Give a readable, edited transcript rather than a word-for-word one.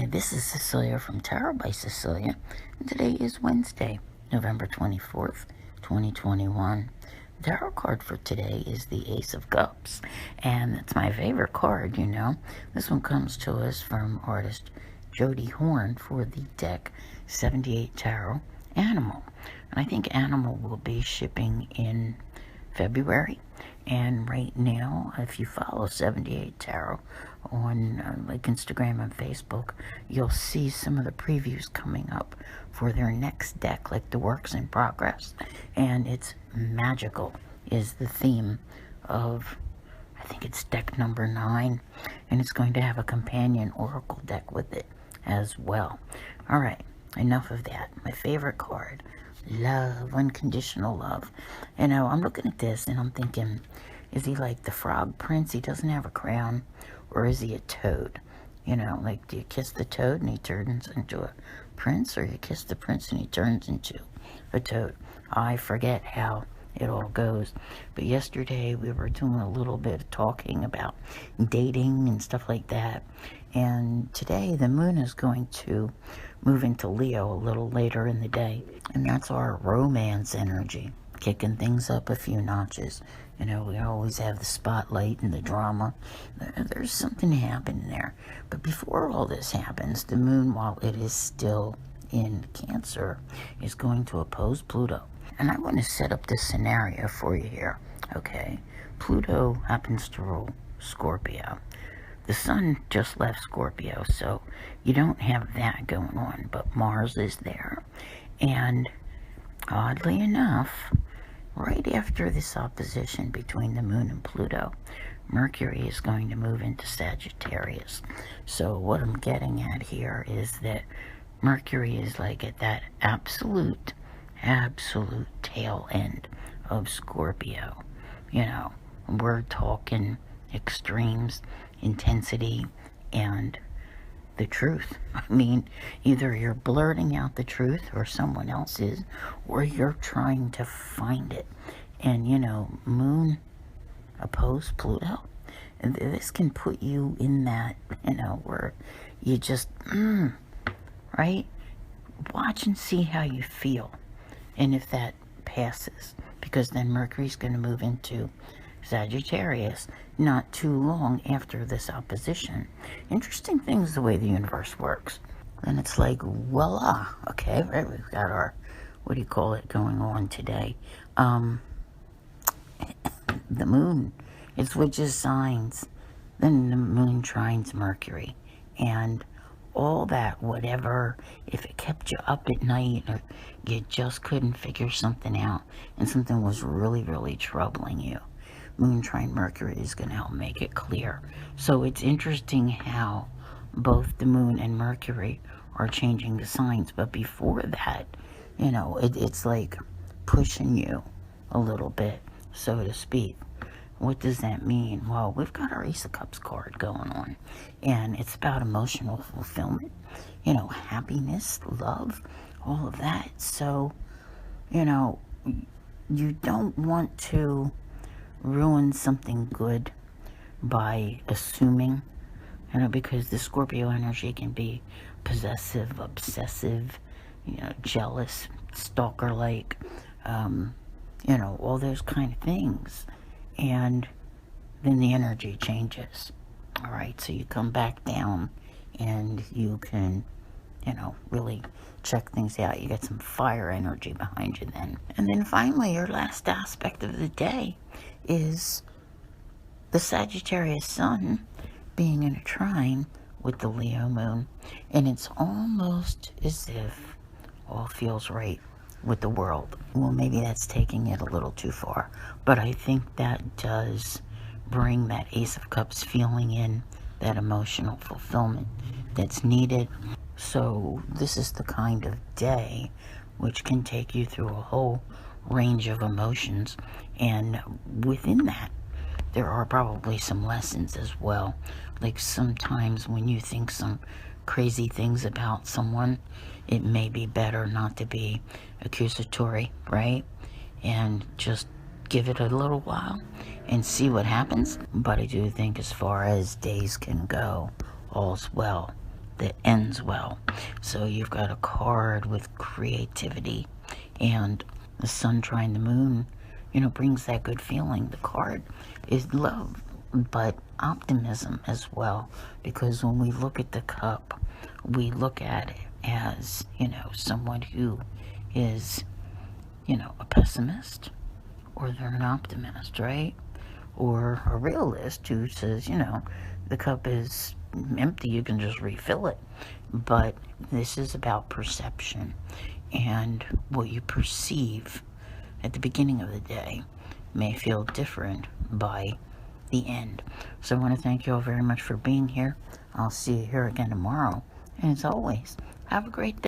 Hi, this is Cecilia from Tarot by Cecilia, and today is Wednesday, November 24th, 2021. The tarot card for today is the Ace of Cups, and it's my favorite card, you know. This one comes to us from artist Jody Horn for the deck 78 Tarot Animal. And I think Animal will be shipping in February. And right now, if you follow 78 Tarot on like Instagram and Facebook, you'll see some of the previews coming up for their next deck, like the works in progress. And it's magical is the theme of, I think it's deck number 9, and it's going to have a companion oracle deck with it as well. All right, enough of that. My favorite card, love, unconditional love. You know, I'm looking at this and I'm thinking, is he like the frog prince? He doesn't have a crown. Or is he a toad? You know, like, do you kiss the toad and he turns into a prince? Or you kiss the prince and he turns into a toad? I forget how it all goes. But yesterday we were doing a little bit of talking about dating and stuff like that. And today the moon is going to move into Leo a little later in the day. And that's our romance energy, kicking things up a few notches. You know, we always have the spotlight and the drama. There's something happening there. But before all this happens, the moon, while it is still in Cancer, is going to oppose Pluto. And I want to set up this scenario for you here, okay? Pluto happens to rule Scorpio. The sun just left Scorpio, so you don't have that going on, but Mars is there. And oddly enough, right after this opposition between the moon and Pluto, Mercury is going to move into Sagittarius. So what I'm getting at here is that Mercury is like at that absolute tail end of Scorpio. You know, we're talking extremes, intensity, and the truth. I mean, either you're blurting out the truth or someone else is, or you're trying to find it. And, you know, moon opposed Pluto. And this can put you in that, you know, where you just, right? Watch and see how you feel. And if that passes. Because then Mercury's going to move into Sagittarius not too long after this opposition. Interesting things the way the universe works. And it's like, voila, okay, right, we've got our, what do you call it, going on today. The moon, it switches signs. Then the moon trines Mercury. And all that, whatever, if it kept you up at night or you just couldn't figure something out and something was really troubling you, moon trine Mercury is going to help make it clear. So it's interesting how both the moon and Mercury are changing the signs, but before that, you know, it's like pushing you a little bit, so to speak. What does that mean? Well, we've got our Ace of Cups card going on, and it's about emotional fulfillment, you know, happiness, love, all of that. So, you know, you don't want to ruin something good by assuming, you know, because the Scorpio energy can be possessive, obsessive, you know, jealous, stalker-like, you know, all those kind of things. And then the energy changes. All right, so you come back down and you can, you know, really check things out. You get some fire energy behind you then. And then finally, your last aspect of the day is the Sagittarius sun being in a trine with the Leo moon. And it's almost as if all feels right with the world. Well, maybe that's taking it a little too far, but I think that does bring that Ace of Cups feeling in, that emotional fulfillment that's needed. So this is the kind of day which can take you through a whole range of emotions, and within that there are probably some lessons as well. Like sometimes when you think some crazy things about someone, it may be better not to be accusatory, right? And just give it a little while and see what happens. But I do think as far as days can go, all's well that ends well. So you've got a card with creativity, and the sun trying the moon, brings that good feeling. The card is love, but optimism as well, because when we look at the cup, we look at it as, someone who is, a pessimist, or they're an optimist, right? Or a realist who says, the cup is empty, you can just refill it. But this is about perception, and what you perceive at the beginning of the day may feel different by the end. So I want to thank you all very much for being here. I'll see you here again tomorrow. And as always, have a great day.